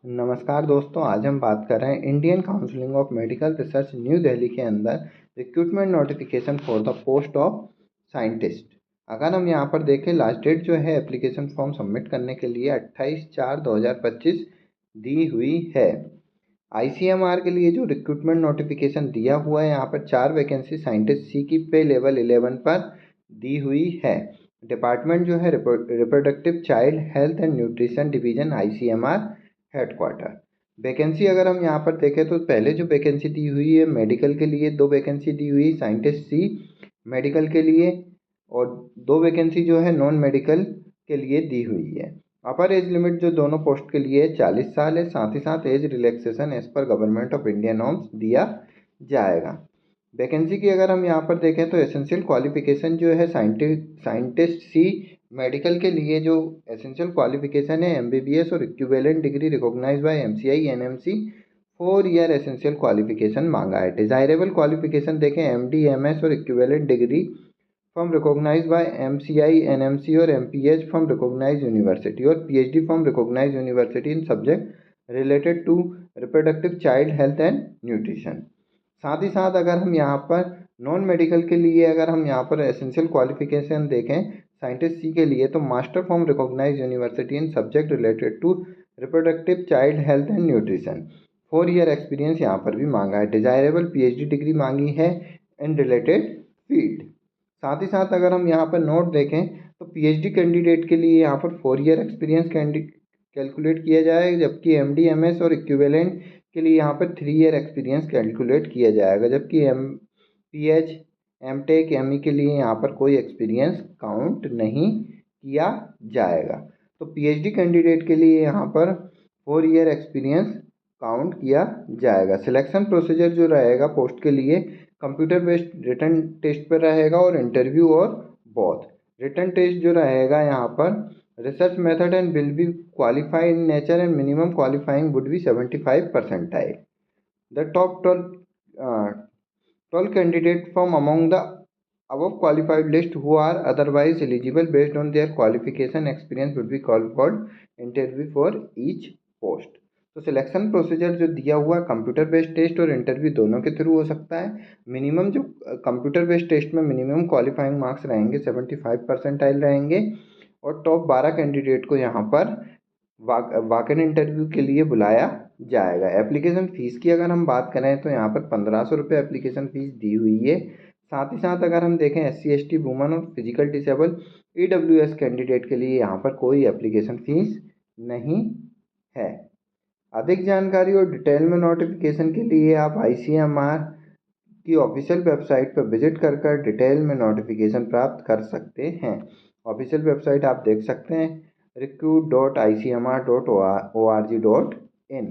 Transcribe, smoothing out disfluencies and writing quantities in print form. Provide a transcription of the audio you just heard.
नमस्कार दोस्तों, आज हम बात कर रहे हैं Indian counselling of medical research new Delhi के अंदर recruitment notification for the post of scientist. अगर हम यहाँ पर देखें, लास्ट डेट जो है एप्लीकेशन फॉर्म सबमिट करने के लिए 28/4/2025 दी हुई है। ICMR के लिए जो रिक्रूटमेंट नोटिफिकेशन दिया हुआ है, यहाँ पर 4 वैकेंसी साइंटिस्ट सी की पे लेवल 11 पर दी हुई है। डिपार्टमेंट जो है reproductive child health and nutrition division ICMR headquarter. Vacancy अगर हम यहाँ पर देखें तो पहले जो वैकेंसी दी हुई है मेडिकल के लिए 2 वैकेंसी दी हुई साइंटिस्ट सी मेडिकल के लिए, और 2 वैकेंसी जो है नॉन मेडिकल के लिए दी हुई है। अपर एज लिमिट जो दोनों पोस्ट के लिए 40 साल है, साथ ही साथ age relaxation as per government of India norms दिया जाएगा। वैकेंसी की अगर हम यहाँ पर देखें तो एसेंशियल क्वालिफिकेशन जो है साइंटिस्ट सी मेडिकल के लिए जो एसेंशियल क्वालिफिकेशन है MBBS और equivalent degree recognised by MCI NMC 4 year essential qualification मांगा है। डिजायरेबल क्वालिफिकेशन देखें MD MS और equivalent degree from recognised by MCI NMC और MPH फ्रॉम रिकॉग्नाइज्ड यूनिवर्सिटी और PhD from recognised university in subject related to reproductive child health and nutrition. साथ ही साथ अगर हम यहाँ पर नॉन मेडिकल के लिए अगर हम यहाँ पर एसेंशियल क्वालिफिकेशन देखें साइंटिस्ट सी के लिए, तो master from recognised university in subject related to reproductive child health and nutrition, 4 year experience यहाँ पर भी मांगा है। डिजायरेबल PhD डिग्री मांगी है इन रिलेटेड फील्ड। साथ ही साथ अगर हम यहाँ पर नोट देखें तो PhD कैंडिडेट के लिए यहाँ पर 4 ईयर एक्सपीरियंस कैलकुलेट किया जाएगा, जबकि MD MS और इक्विवेलेंट के लिए यहाँ पर 3 ईयर एक्सपीरियंस कैलकुलेट किया जाएगा, जबकि MPH MTech ME के लिए यहाँ पर कोई एक्सपीरियंस काउंट नहीं किया जाएगा। तो PhD कैंडिडेट के लिए यहाँ पर 4 ईयर एक्सपीरियंस काउंट किया जाएगा। सिलेक्शन प्रोसीजर जो रहेगा पोस्ट के लिए कंप्यूटर बेस्ड रिटन टेस्ट पर रहेगा और इंटरव्यू और बोथ। रिटन टेस्ट जो रहेगा यहाँ पर research method and will be qualified in nature and minimum qualifying would be 75 percentile. The top 12 candidates from among the above qualified list who are otherwise eligible based on their qualification experience would be called for interview for each post। तो selection procedure जो दिया हुआ है computer based test और interview दोनों के through हो सकता है। मिनिमम जो कंप्यूटर बेस्ड टेस्ट में मिनिमम क्वालिफाइंग मार्क्स रहेंगे 75 परसेंटाइल रहेंगे, और टॉप 12 कैंडिडेट को यहाँ पर वाक इन इंटरव्यू के लिए बुलाया जाएगा। एप्लीकेशन फ़ीस की अगर हम बात करें तो यहाँ पर 1500 रुपये एप्लीकेशन फ़ीस दी हुई है। साथ ही साथ अगर हम देखें SC ST वुमन और फिजिकल डिसेबल EWS कैंडिडेट के लिए यहाँ पर कोई एप्लीकेशन फ़ीस नहीं है। अधिक जानकारी और डिटेल में नोटिफिकेशन के लिए आप ICMR की ऑफिशियल वेबसाइट पर विजिट कर डिटेल में नोटिफिकेशन प्राप्त कर सकते हैं। ऑफिशियल वेबसाइट आप देख सकते हैं recruit.icmr.org.in।